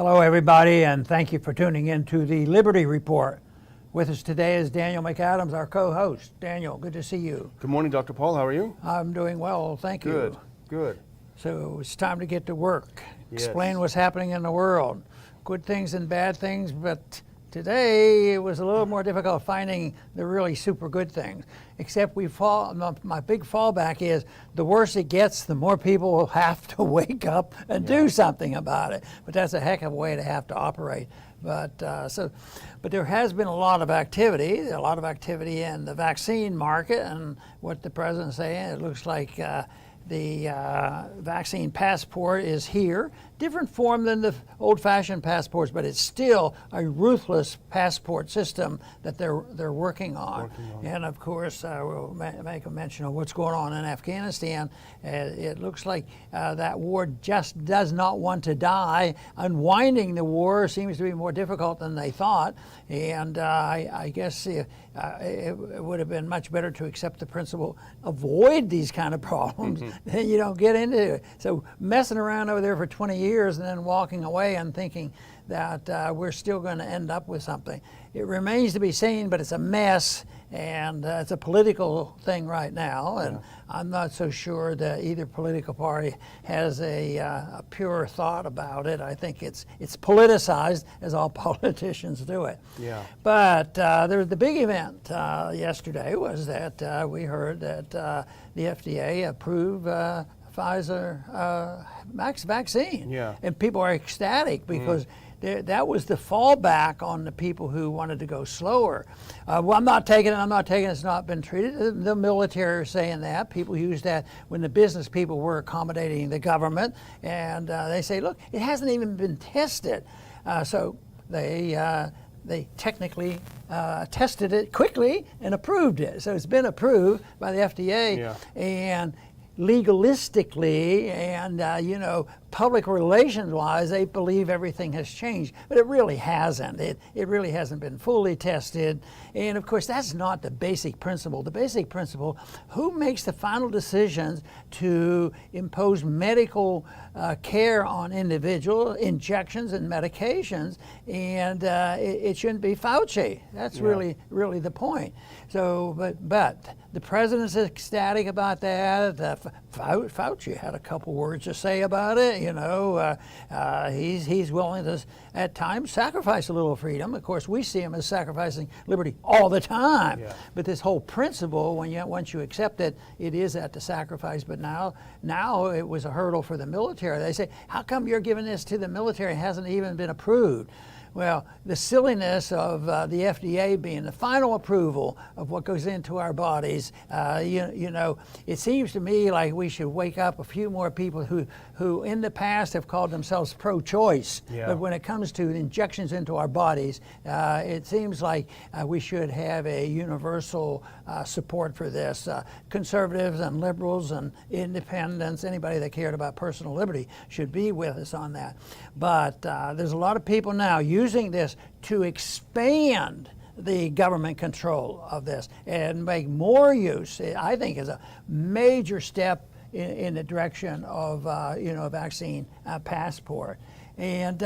Hello, everybody, and thank you for tuning in to the Liberty Report. With us today is Daniel McAdams, our co-host. Daniel, good to see you. Good morning, Dr. Paul. How are you? I'm doing well, thank you. Good. So it's time to get to work. Yes. Explain what's happening in the world. Good things and bad things, but today it was a little more difficult finding the really super good things. Except my big fallback is the worse it gets, the more people will have to wake up and do something about it. But that's a heck of a way to have to operate. But there has been a lot of activity in the vaccine market, and what the president's saying, it looks like the vaccine passport is here. Different form than the old-fashioned passports, but it's still a ruthless passport system that they're working on. And of course, we'll make a mention of what's going on in Afghanistan. It looks like that war just does not want to die. Unwinding the war seems to be more difficult than they thought, and I guess it would have been much better to accept the principle, avoid these kind of problems, then you don't get into it. So messing around over there for 20 years and then walking away and thinking that we're still going to end up with something. It remains to be seen, but it's a mess, and it's a political thing right now, and I'm not so sure that either political party has a pure thought about it. I think it's politicized, as all politicians do it. Yeah. But the big event yesterday was that we heard that the FDA approved Pfizer vaccine. Yeah. And people are ecstatic because that was the fallback on the people who wanted to go slower. Well, I'm not taking it, it's not been treated. The military are saying that. People use that when the business people were accommodating the government, and they say, look, it hasn't even been tested. So they technically tested it quickly and approved it. So it's been approved by the FDA, and legalistically and public relations wise, they believe everything has changed, but it really hasn't. It really hasn't been fully tested, and of course that's not the basic principle. The basic principle: who makes the final decisions to impose medical care on individual injections and medications, and it shouldn't be Fauci. That's really the point. So, but the president's ecstatic about that. Fauci had a couple words to say about it. He's willing to, at times, sacrifice a little freedom. Of course, we see him as sacrificing liberty all the time. Yeah. But this whole principle, once you accept it, it is at the sacrifice. But now it was a hurdle for the military. They say, how come you're giving this to the military? It hasn't even been approved. Well, the silliness of the FDA being the final approval of what goes into our bodies, it seems to me like we should wake up a few more people who in the past have called themselves pro-choice. Yeah. But when it comes to injections into our bodies, it seems like we should have a universal support for this. Conservatives and liberals and independents, anybody that cared about personal liberty should be with us on that. But there's a lot of people now using this to expand the government control of this and make more use. I think is a major step in the direction of a vaccine passport. And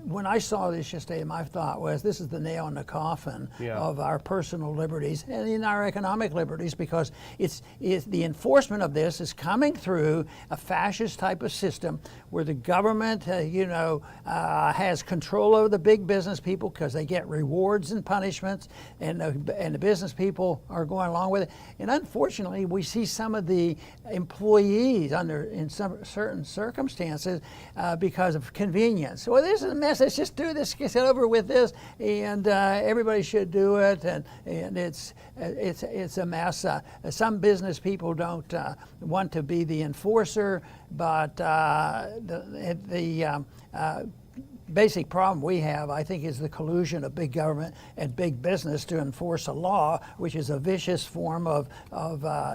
when I saw this yesterday, my thought was, this is the nail in the coffin of our personal liberties and in our economic liberties, because it's the enforcement of this is coming through a fascist type of system where the government, has control over the big business people because they get rewards and punishments, and the business people are going along with it. And unfortunately, we see some of the employees in some certain circumstances because of convenience. Well, this is a mess. Let's just do this, get over with this, and everybody should do it. And it's a mess. Some business people don't want to be the enforcer, but the basic problem we have, I think, is the collusion of big government and big business to enforce a law, which is a vicious form of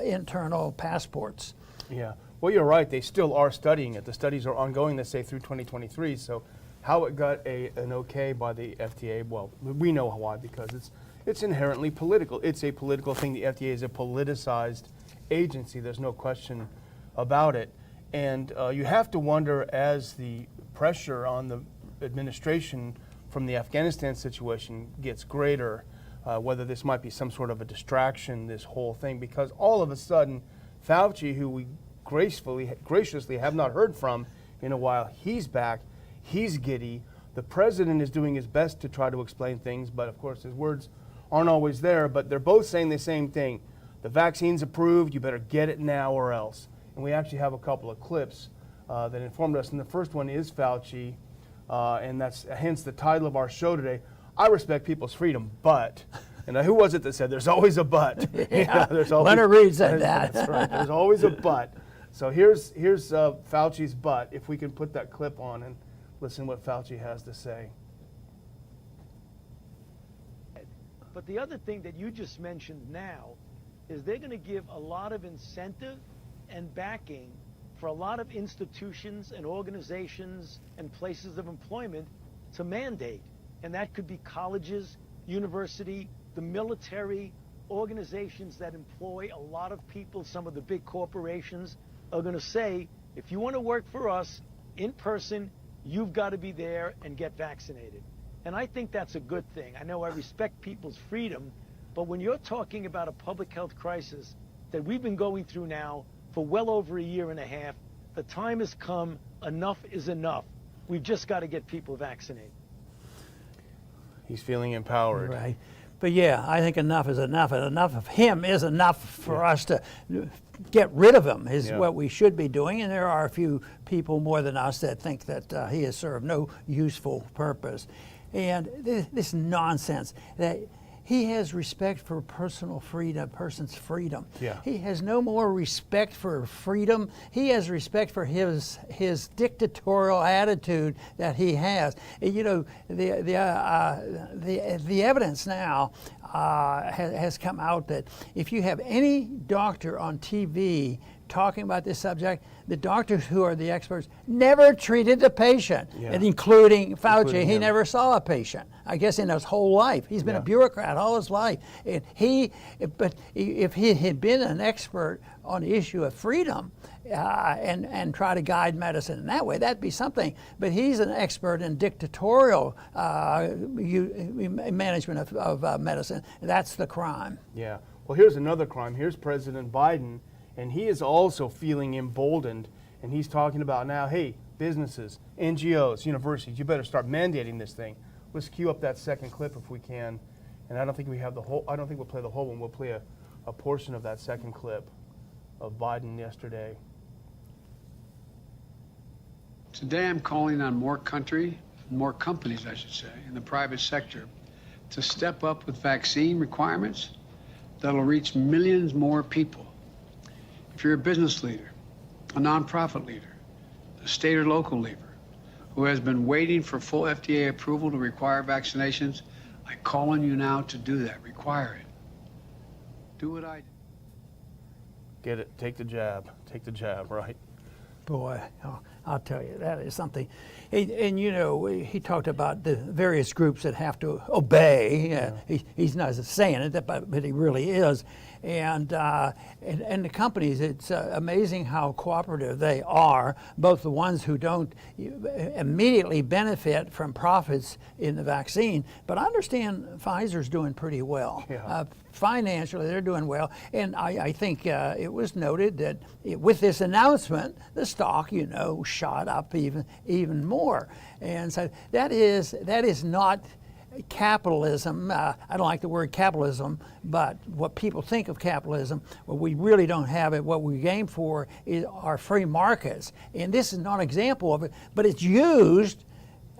internal passports. Yeah. Well, you're right. They still are studying it. The studies are ongoing, they say, through 2023. So how it got an okay by the FDA, well, we know why, because it's inherently political. It's a political thing. The FDA is a politicized agency. There's no question about it. And you have to wonder, as the pressure on the administration from the Afghanistan situation gets greater, whether this might be some sort of a distraction, this whole thing, because all of a sudden, Fauci, who we graciously have not heard from in a while, he's back, he's giddy. The president is doing his best to try to explain things, but of course his words aren't always there, but they're both saying the same thing. The vaccine's approved, you better get it now or else. And we actually have a couple of clips that informed us, and the first one is Fauci, and that's hence the title of our show today. I respect people's freedom, but, and who was it that said there's always a but? Yeah, there's always, Leonard Reed said that. That's right, there's always a but. So here's Fauci's but, if we can put that clip on and listen what Fauci has to say. But the other thing that you just mentioned now is they're going to give a lot of incentive and backing for a lot of institutions and organizations and places of employment to mandate. And that could be colleges, university, the military, organizations that employ a lot of people. Some of the big corporations are going to say, if you want to work for us in person, you've got to be there and get vaccinated. And I think that's a good thing. I know I respect people's freedom, but when you're talking about a public health crisis that we've been going through now for well over a year and a half, the time has come. Enough is enough. We've just got to get people vaccinated. He's feeling empowered. Right. But yeah, I think enough is enough, and enough of him is enough for us to get rid of him is what we should be doing. And there are a few people more than us that think that he has served no useful purpose. And this nonsense that he has respect for personal freedom, person's freedom. Yeah. He has no more respect for freedom. He has respect for his dictatorial attitude that he has. You know, the evidence now has come out that if you have any doctor on TV talking about this subject, the doctors who are the experts never treated a patient, and including Fauci. He never saw a patient, I guess, in his whole life. He's been a bureaucrat all his life. And but if he had been an expert on the issue of freedom and try to guide medicine in that way, that'd be something. But he's an expert in dictatorial management of medicine. That's the crime. Yeah. Well, here's another crime. Here's President Biden. And he is also feeling emboldened, and he's talking about now, hey, businesses, NGOs, universities, you better start mandating this thing. Let's cue up that second clip if we can. And I don't think we have the whole, I don't think we'll play the whole one. We'll play a portion of that second clip of Biden yesterday. Today I'm calling on more companies, I should say, in the private sector to step up with vaccine requirements that'll reach millions more people. If you're a business leader, a nonprofit leader, a state or local leader who has been waiting for full FDA approval to require vaccinations, I call on you now to do that. Require it. Do what I did. Get it. Take the jab. Take the jab, right? Boy, I'll tell you, that is something. And you know, he talked about the various groups that have to obey. He's not saying it, but he really is. And the companies, it's amazing how cooperative they are, both the ones who don't immediately benefit from profits in the vaccine. But I understand Pfizer's doing pretty well. Financially, they're doing well. And I think it was noted that with this announcement, the stock, you know, shot up even more. And so that is not capitalism. I don't like the word capitalism, but what people think of capitalism, well, we really don't have it. What we aim for are free markets. And this is not an example of it, but it's used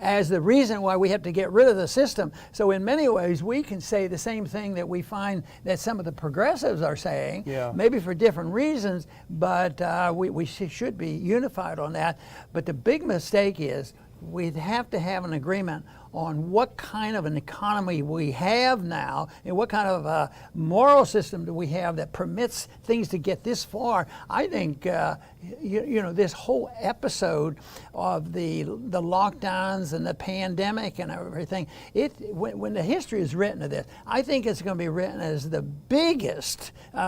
as the reason why we have to get rid of the system. So in many ways, we can say the same thing that we find that some of the progressives are saying, maybe for different reasons, but we should be unified on that. But the big mistake is we'd have to have an agreement on what kind of an economy we have now and what kind of a moral system do we have that permits things to get this far, I think this whole episode of the lockdowns and the pandemic and everything, when the history is written of this, I think it's going to be written as the biggest, in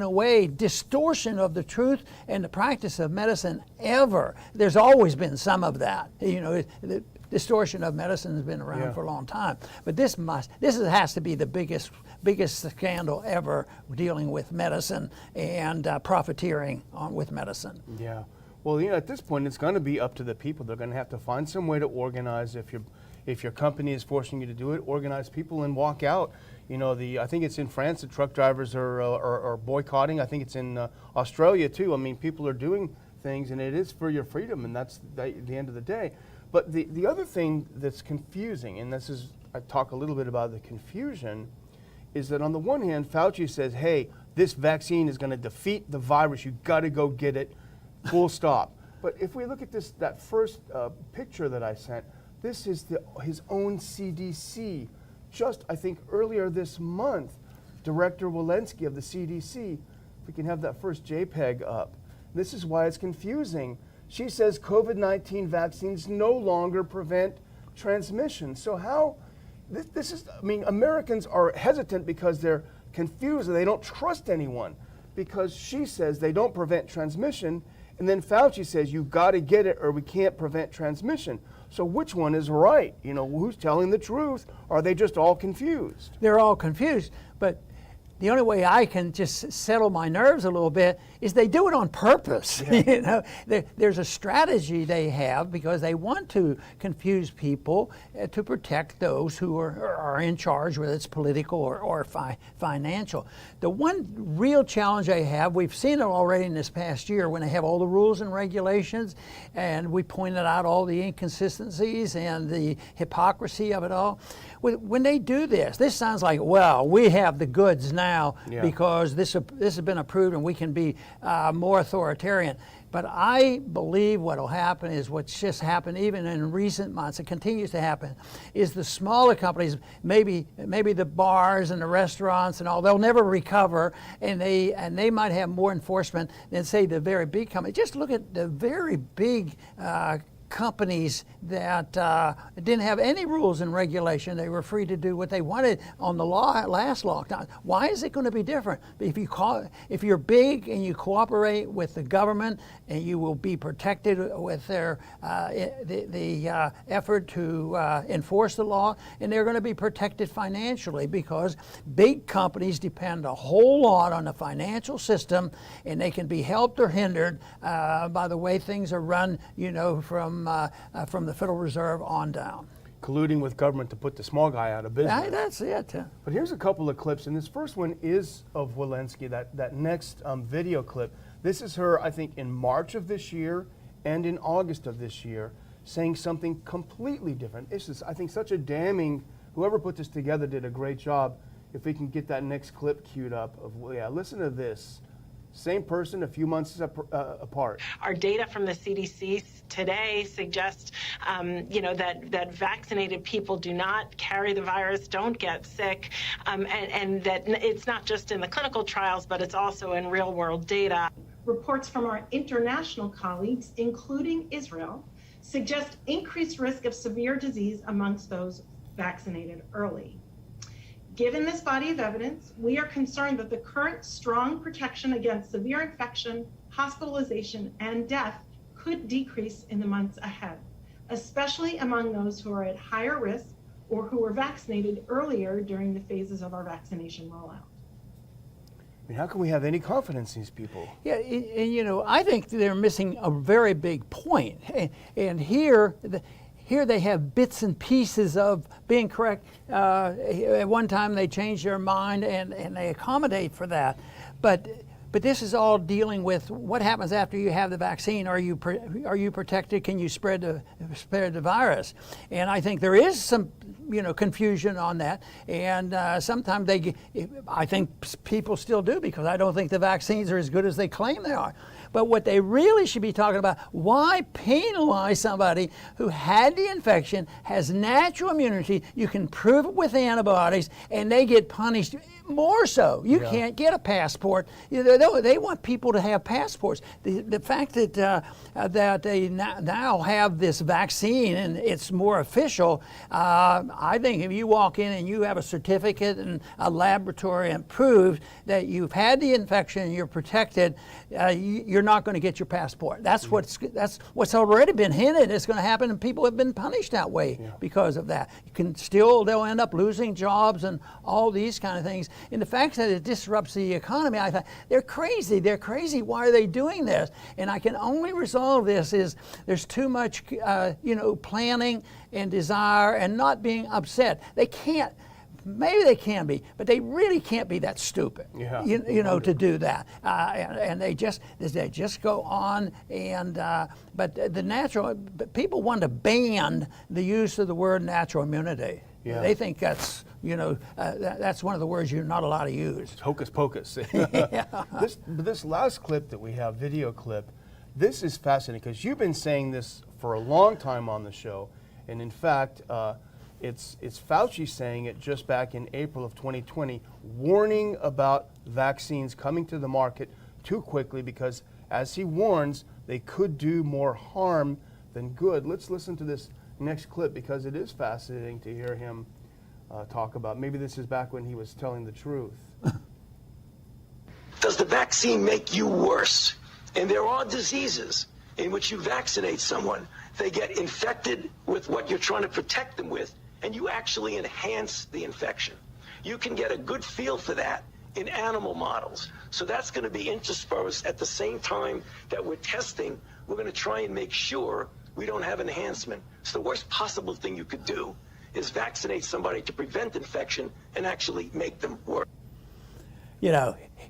a way, distortion of the truth and the practice of medicine ever. There's always been some of that. The distortion of medicine has been around for a long time, but this has to be the biggest scandal ever dealing with medicine and profiteering with medicine. Yeah. Well, at this point, it's going to be up to the people. They're going to have to find some way to organize. If your company is forcing you to do it, organize people and walk out. I think it's in France. The truck drivers are boycotting. I think it's in Australia too. I mean, people are doing things, and it is for your freedom, and that's the end of the day. But the other thing that's confusing, and I talk a little bit about the confusion, is that on the one hand, Fauci says, hey, this vaccine is going to defeat the virus. You got to go get it, full stop. But if we look at that first picture that I sent, this is his own CDC. Just, I think, earlier this month, Director Walensky of the CDC, if we can have that first JPEG up. This is why it's confusing. She says COVID-19 vaccines no longer prevent transmission. So how, this is, Americans are hesitant because they're confused and they don't trust anyone, because she says they don't prevent transmission, and then Fauci says you got to get it or we can't prevent transmission. So which one is right? Who's telling the truth? Or are they just all confused? They're all confused, but the only way I can just settle my nerves a little bit is they do it on purpose. Yeah. There's a strategy they have because they want to confuse people to protect those who are in charge, whether it's political or financial. The one real challenge I have, we've seen it already in this past year when they have all the rules and regulations, and we pointed out all the inconsistencies and the hypocrisy of it all. When they do this sounds like, well, we have the goods now because this has been approved and we can be more authoritarian. But I believe what will happen is what's just happened even in recent months, it continues to happen, is the smaller companies, maybe the bars and the restaurants and all, they'll never recover, and they might have more enforcement than, say, the very big companies. Just look at the very big companies that didn't have any rules and regulation. They were free to do what they wanted on the last lockdown. Why is it going to be different? If you're big and you cooperate with the government, and you will be protected with their the effort to enforce the law, and they're going to be protected financially because big companies depend a whole lot on the financial system, and they can be helped or hindered by the way things are run, from the Federal Reserve on down. Colluding with government to put the small guy out of business. That's it. But here's a couple of clips, and this first one is of Walensky, that next video clip. This is her, I think, in March of this year and in August of this year, saying something completely different. It's just, I think, such a damning, whoever put this together did a great job. If we can get that next clip queued up, listen to this. Same person, a few months apart. Our data from the CDC today suggests, that vaccinated people do not carry the virus, don't get sick, and that it's not just in the clinical trials, but it's also in real-world data. Reports from our international colleagues, including Israel, suggest increased risk of severe disease amongst those vaccinated early. Given this body of evidence, we are concerned that the current strong protection against severe infection, hospitalization, and death could decrease in the months ahead, especially among those who are at higher risk or who were vaccinated earlier during the phases of our vaccination rollout. How can we have any confidence in these people? Yeah, and I think they're missing a very big point. And here they have bits and pieces of being correct. At one time they change their mind and they accommodate for that. But But this is all dealing with what happens after you have the vaccine. Are you protected? Can you spread the virus? And I think there is some confusion on that. And sometimes I think people still do, because I don't think the vaccines are as good as they claim they are. But what they really should be talking about, why penalize somebody who had the infection, has natural immunity, you can prove it with antibodies, and they get punished more so. You can't get a passport. They want people to have passports. The fact that they now have this vaccine and it's more official, I think if you walk in and you have a certificate and a laboratory and proved that you've had the infection and you're protected, you're not going to get your passport. That's what's already been hinted is going to happen, and people have been punished that way because of that. They'll end up losing jobs and all these kind of things. And the fact that it disrupts the economy, I thought, they're crazy. They're crazy. Why are they doing this? And I can only resolve this is there's too much, planning and desire and not being upset. They can't. Maybe they can be, but they really can't be that stupid, to do that. And they just go on. And but people want to ban the use of the word natural immunity. Yeah. They think that's that's one of the words you're not allowed to use. It's hocus pocus. This last clip that we have, video clip, this is fascinating because you've been saying this for a long time on the show, and in fact. It's Fauci saying it just back in April of 2020, warning about vaccines coming to the market too quickly because, as he warns, they could do more harm than good. Let's listen to this next clip because it is fascinating to hear him talk about. Maybe this is back when he was telling the truth. Does the vaccine make you worse? And there are diseases in which you vaccinate someone, they get infected with what you're trying to protect them with, and you actually enhance the infection. You can get a good feel for that in animal models. So that's going to be interspersed at the same time that we're testing. We're going to try and make sure we don't have enhancement. So the worst possible thing you could do is vaccinate somebody to prevent infection and actually make them worse.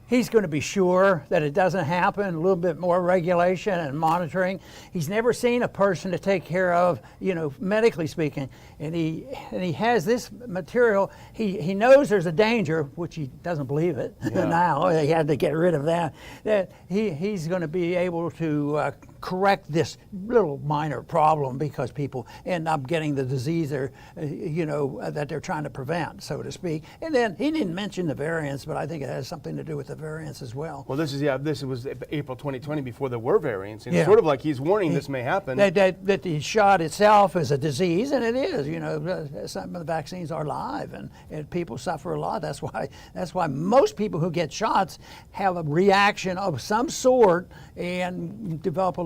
He's going to be sure that it doesn't happen, a little bit more regulation and monitoring. He's never seen a person to take care of, medically speaking. And he has this material. He knows there's a danger, which he doesn't believe it now. He had to get rid of that. That he's going to be able to correct this little minor problem because people end up getting the disease that they're trying to prevent, so to speak. And then he didn't mention the variants, but I think it has something to do with the variants as well. Well, this was April 2020 before there were variants. And it's sort of like he's warning this may happen. That the shot itself is a disease, and it is. Some of the vaccines are live, and people suffer a lot. That's why most people who get shots have a reaction of some sort and develop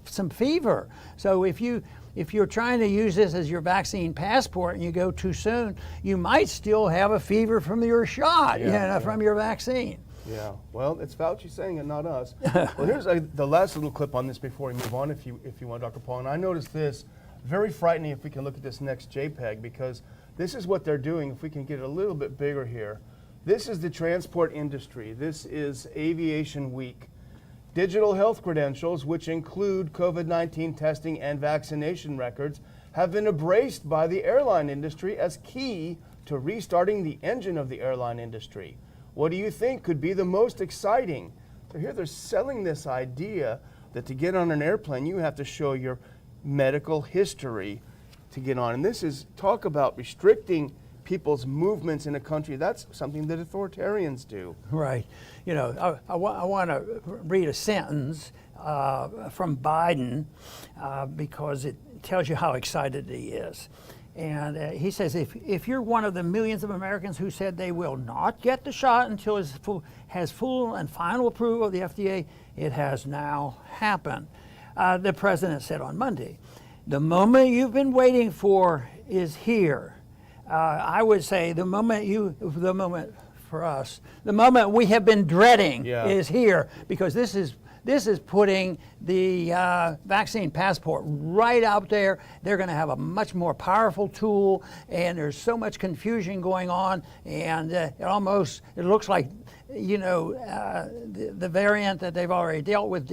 some fever. So if you're trying to use this as your vaccine passport and you go too soon, you might still have a fever from your shot, from your vaccine. Yeah, well, it's Fauci saying it, not us. Well, here's the last little clip on this before we move on, if you want, Dr. Paul. And I noticed this, very frightening if we can look at this next JPEG, because this is what they're doing. If we can get it a little bit bigger here. This is the transport industry. This is Aviation Week. Digital health credentials, which include COVID-19 testing and vaccination records, have been embraced by the airline industry as key to restarting the engine of the airline industry. What do you think could be the most exciting? So here they're selling this idea that to get on an airplane, you have to show your medical history to get on. And this is talk about restricting people's movements in a country. That's something that authoritarians do. Right. I want to read a sentence from Biden because it tells you how excited he is. And he says, if you're one of the millions of Americans who said they will not get the shot until it has full and final approval of the FDA, it has now happened. The president said on Monday, the moment you've been waiting for is here. I would say the moment we have been dreading is here, because this is putting the vaccine passport right out there. They're going to have a much more powerful tool, and there's so much confusion going on, and it looks like the variant that they've already dealt with,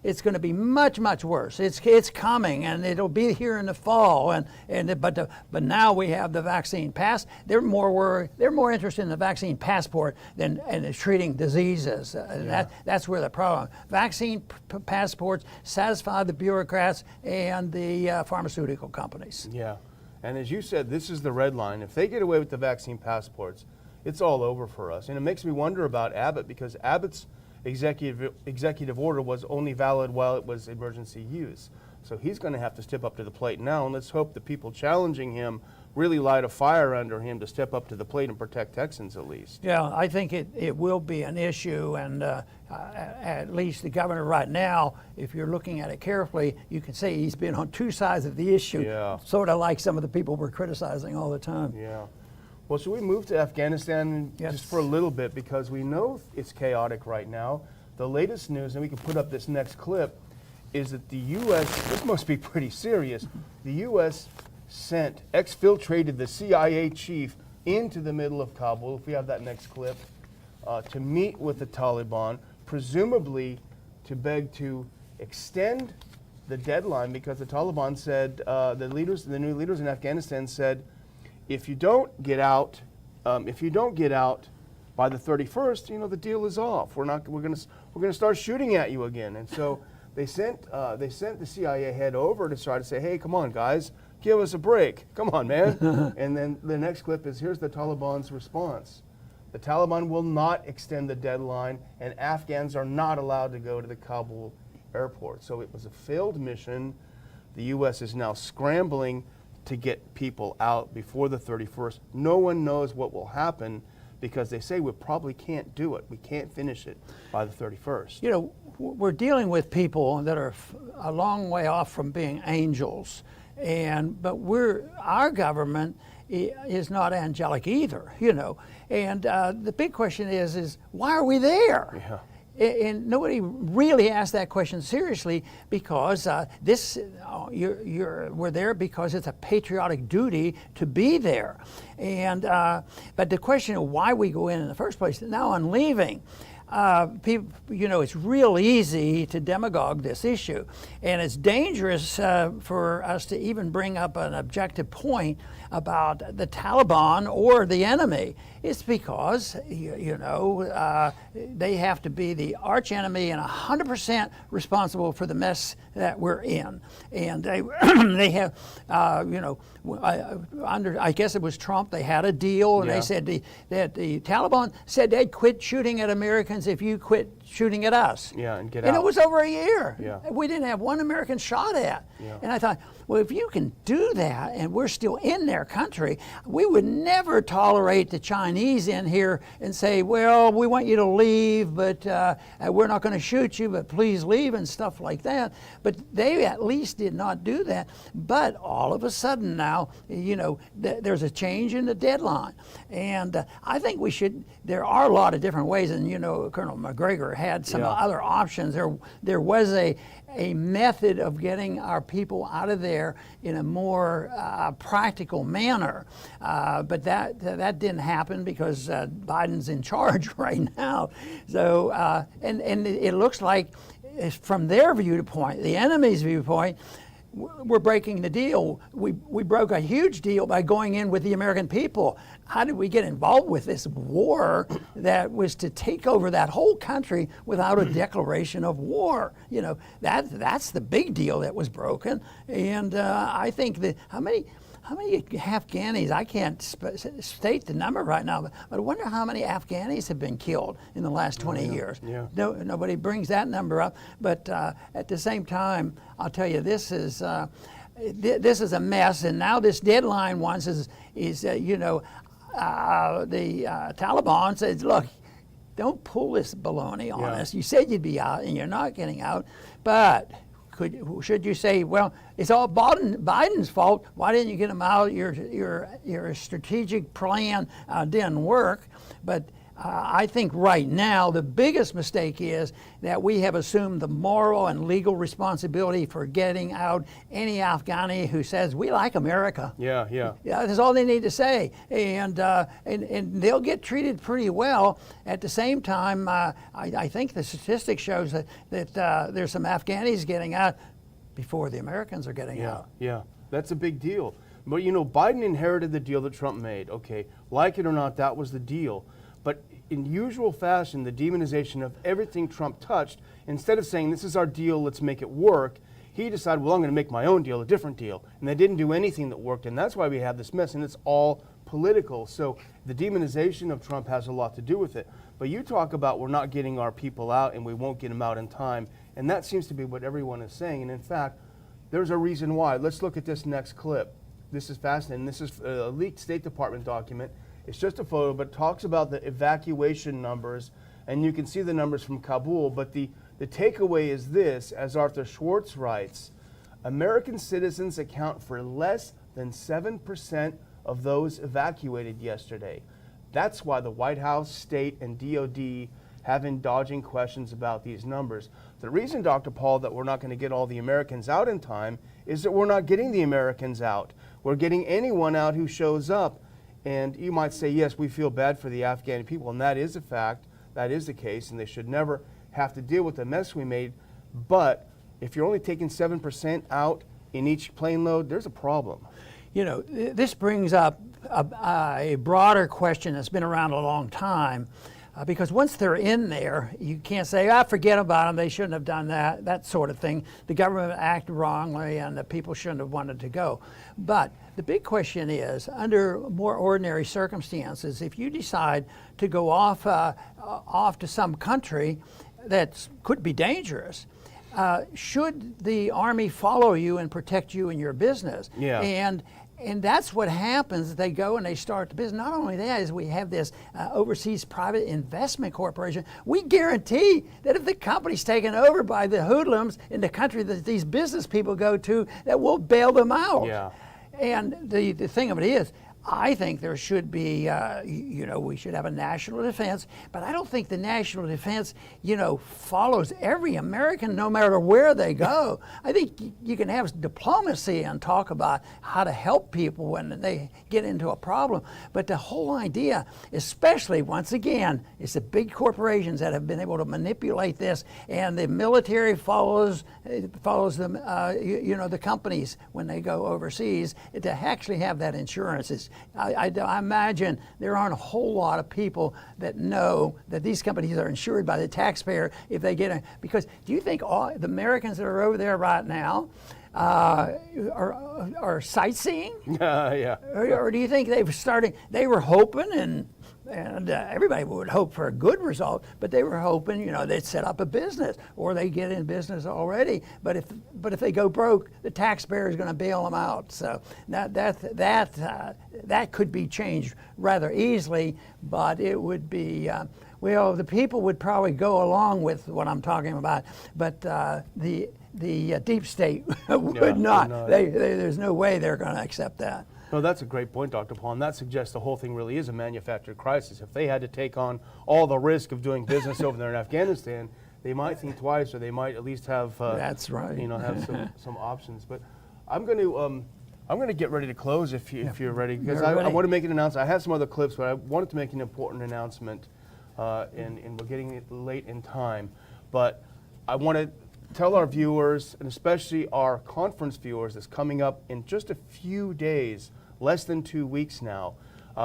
it's going to be much, much worse. It's coming, and it'll be here in the fall. But now we have the vaccine pass. They're more interested in the vaccine passport than in treating diseases. That's where the problem. Vaccine passports satisfy the bureaucrats and the pharmaceutical companies. Yeah, and as you said, this is the red line. If they get away with the vaccine passports, it's all over for us. And it makes me wonder about Abbott, because Abbott's executive order was only valid while it was emergency use. So he's going to have to step up to the plate now, and let's hope the people challenging him really light a fire under him to step up to the plate and protect Texans at least. Yeah, I think it will be an issue, and at least the governor right now, if you're looking at it carefully, you can see he's been on two sides of the issue, sort of like some of the people we're criticizing all the time. Yeah. Well, should we move to Afghanistan just for a little bit, because we know it's chaotic right now. The latest news, and we can put up this next clip, is that the U.S., this must be pretty serious, the U.S. exfiltrated the CIA chief into the middle of Kabul, if we have that next clip, to meet with the Taliban, presumably to beg to extend the deadline, because the Taliban said, the new leaders in Afghanistan said, if you don't get out by the 31st, the deal is off. We're going to start shooting at you again. And so they sent the CIA head over to try to say, hey, come on, guys, give us a break. Come on, man. And then the next clip is, here's the Taliban's response. The Taliban will not extend the deadline, and Afghans are not allowed to go to the Kabul airport. So it was a failed mission. The U.S. is now scrambling to get people out before the 31st. No one knows what will happen, because they say we probably can't do it. We can't finish it by the 31st. We're dealing with people that are a long way off from being angels, but our government is not angelic either, And the big question is why are we there? Yeah. And nobody really asked that question seriously, because we're there because it's a patriotic duty to be there. And but the question of why we go in the first place, now on leaving, people, it's real easy to demagogue this issue, and it's dangerous for us to even bring up an objective point about the Taliban or the enemy. It's because, they have to be the arch enemy and 100% responsible for the mess that we're in. And they have, I guess it was Trump, they had a deal, and they said that the Taliban said they'd quit shooting at Americans if you quit shooting at us. Yeah, and get out. And it was over a year. Yeah. We didn't have one American shot at. Yeah. And I thought, well, if you can do that and we're still in their country, we would never tolerate the Chinese in here and say, well, we want you to leave, but we're not going to shoot you, but please leave, and stuff like that. But they at least did not do that. But all of a sudden now, there's a change in the deadline. And I think there are a lot of different ways, and Colonel McGregor had some other options. There was a method of getting our people out of there in a more practical manner, but that didn't happen because Biden's in charge right now. So and it looks like, from their viewpoint, the enemy's viewpoint, we're breaking the deal. We broke a huge deal by going in with the American people. How did we get involved with this war that was to take over that whole country without a declaration of war? That's the big deal that was broken. And I think that how many Afghanis, I can't state the number right now, but I wonder how many Afghanis have been killed in the last 20 years. Yeah. Nobody brings that number up, but at the same time, I'll tell you, this is a mess, and now this deadline once is the Taliban says, look, don't pull this baloney on us. You said you'd be out, and you're not getting out, but should you say, well, it's all Biden's fault? Why didn't you get him out? Your strategic plan didn't work. But I think right now the biggest mistake is that we have assumed the moral and legal responsibility for getting out any Afghani who says we like America. Yeah, yeah. Yeah, that's all they need to say, and they'll get treated pretty well. At the same time, I think the statistics shows that there's some Afghanis getting out before the Americans are getting out. Yeah, that's a big deal. But you know, Biden inherited the deal that Trump made. Okay, like it or not, that was the deal. But in usual fashion, the demonization of everything Trump touched, instead of saying this is our deal, let's make it work, he decided, well, I'm going to make my own deal, a different deal. And they didn't do anything that worked, and that's why we have this mess, and it's all political. So the demonization of Trump has a lot to do with it. But you talk about we're not getting our people out and we won't get them out in time, and that seems to be what everyone is saying. And in fact, there's a reason why. Let's look at this next clip. This is fascinating. This is a leaked State Department document. It's just a photo, but it talks about the evacuation numbers, and you can see the numbers from Kabul. But the takeaway is this, as Arthur Schwartz writes, American citizens account for less than 7% of those evacuated yesterday. That's why the White House, state, and DOD have been dodging questions about these numbers. The reason, Dr. Paul, that we're not going to get all the Americans out in time is that we're not getting the Americans out. We're getting anyone out who shows up. And you might say, yes, we feel bad for the Afghan people, and that is a fact, that is the case, and they should never have to deal with the mess we made. But if you're only taking 7% out in each plane load, there's a problem. You know, this brings up a broader question that's been around a long time. Because once they're in there, you can't say, forget about them, they shouldn't have done that sort of thing. The government acted wrongly and the people shouldn't have wanted to go. But the big question is, under more ordinary circumstances, if you decide to go off to some country that could be dangerous, should the Army follow you and protect you in your business? Yeah. And that's what happens. They go and they start the business. Not only that, is we have this overseas private investment corporation. We guarantee that if the company's taken over by the hoodlums in the country that these business people go to, that we'll bail them out. Yeah. And the thing of it is, I think there should be, we should have a national defense, but I don't think the national defense, follows every American no matter where they go. I think you can have diplomacy and talk about how to help people when they get into a problem. But the whole idea, especially once again, it's the big corporations that have been able to manipulate this, and the military follows them, the companies when they go overseas to actually have that insurance. I imagine there aren't a whole lot of people that know that these companies are insured by the taxpayer if they get because do you think all the Americans that are over there right now are sightseeing? Yeah. Or do you think they were hoping and everybody would hope for a good result, but they were hoping, they'd set up a business or they get in business already. But if they go broke, the taxpayer is going to bail them out. So that could be changed rather easily, but it would be the people would probably go along with what I'm talking about, but the deep state would not. There's no way they're going to accept that. No, that's a great point, Dr. Paul, and that suggests the whole thing really is a manufactured crisis. If they had to take on all the risk of doing business over there in Afghanistan, they might think twice, or they might at least have that's right. Have some options. But I'm going to get ready to close if you're ready, because I want to make an announcement. I have some other clips, but I wanted to make an important announcement, and we're getting it late in time. But I want to tell our viewers, and especially our conference viewers that's coming up in just a few days, less than 2 weeks now,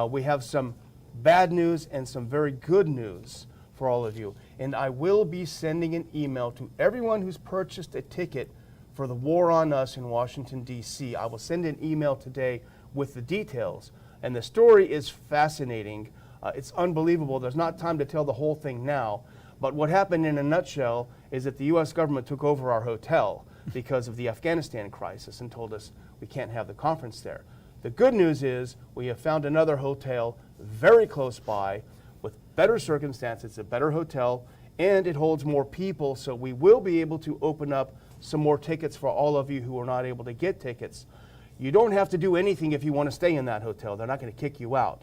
we have some bad news and some very good news for all of you. And I will be sending an email to everyone who's purchased a ticket for the War on Us in Washington, D.C. I will send an email today with the details. And the story is fascinating. It's unbelievable. There's not time to tell the whole thing now. But what happened in a nutshell is that the U.S. government took over our hotel because of the Afghanistan crisis and told us we can't have the conference there. The good news is we have found another hotel very close by with better circumstances, a better hotel, and it holds more people, so we will be able to open up some more tickets for all of you who are not able to get tickets. You don't have to do anything if you want to stay in that hotel. They're not going to kick you out.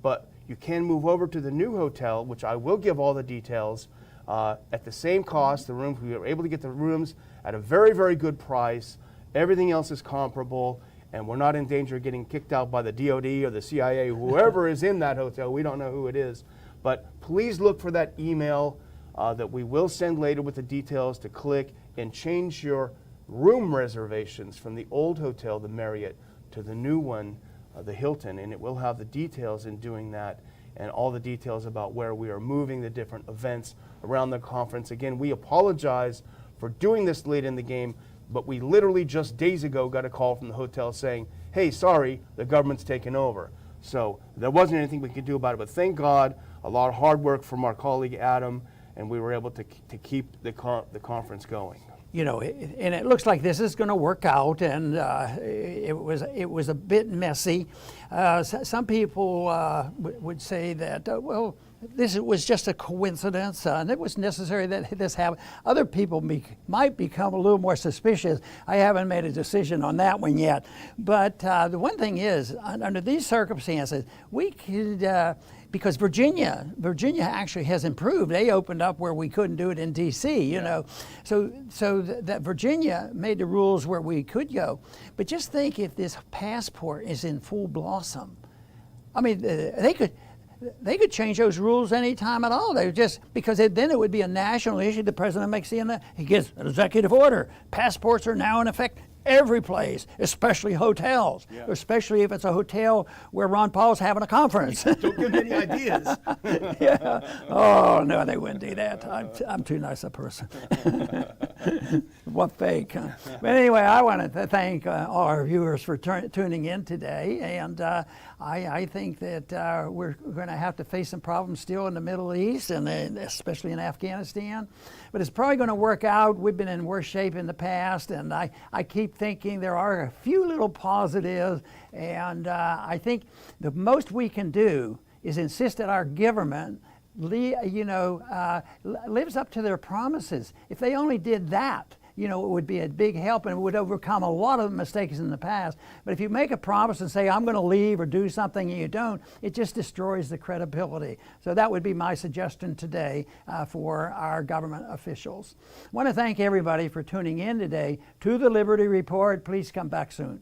But You can move over to the new hotel, which I will give all the details, at the same cost. The rooms, we were able to get the rooms at a very, very good price. Everything else is comparable, and we're not in danger of getting kicked out by the DOD or the CIA, whoever is in that hotel. We don't know who it is. But please look for that email that we will send later with the details to click and change your room reservations from the old hotel, the Marriott, to the new one, the Hilton, and it will have the details in doing that and all the details about where we are moving the different events around the conference. Again, we apologize for doing this late in the game, but we literally just days ago got a call from the hotel saying, hey, sorry, the government's taken over. So there wasn't anything we could do about it, but thank God, a lot of hard work from our colleague Adam, and we were able to keep the conference going. You know, and it looks like this is going to work out, and it was a bit messy. Some people would say that, well, this was just a coincidence, and it was necessary that this happened. Other people might become a little more suspicious. I haven't made a decision on that one yet. But the one thing is, under these circumstances, we could, because Virginia actually has improved. They opened up where we couldn't do it in D.C., you know. So that Virginia made the rules where we could go. But just think if this passport is in full blossom. I mean, they could change those rules any time at all. They just, because then it would be a national issue. The president makes he gets an executive order. Passports are now in effect every place, especially hotels, especially if it's a hotel where Ron Paul's having a conference. Don't give me any ideas. Yeah. Oh, no, they wouldn't do that. I'm too nice a person. What fake, huh? But anyway, I want to thank all our viewers for tuning in today, and I think that we're going to have to face some problems still in the Middle East, and especially in Afghanistan, but it's probably going to work out. We've been in worse shape in the past, and I keep thinking there are a few little positives, and I think the most we can do is insist that our government lives up to their promises. If they only did that, it would be a big help, and it would overcome a lot of mistakes in the past. But if you make a promise and say, I'm going to leave or do something, and you don't, it just destroys the credibility. So that would be my suggestion today for our government officials. I want to thank everybody for tuning in today to the Liberty Report. Please come back soon.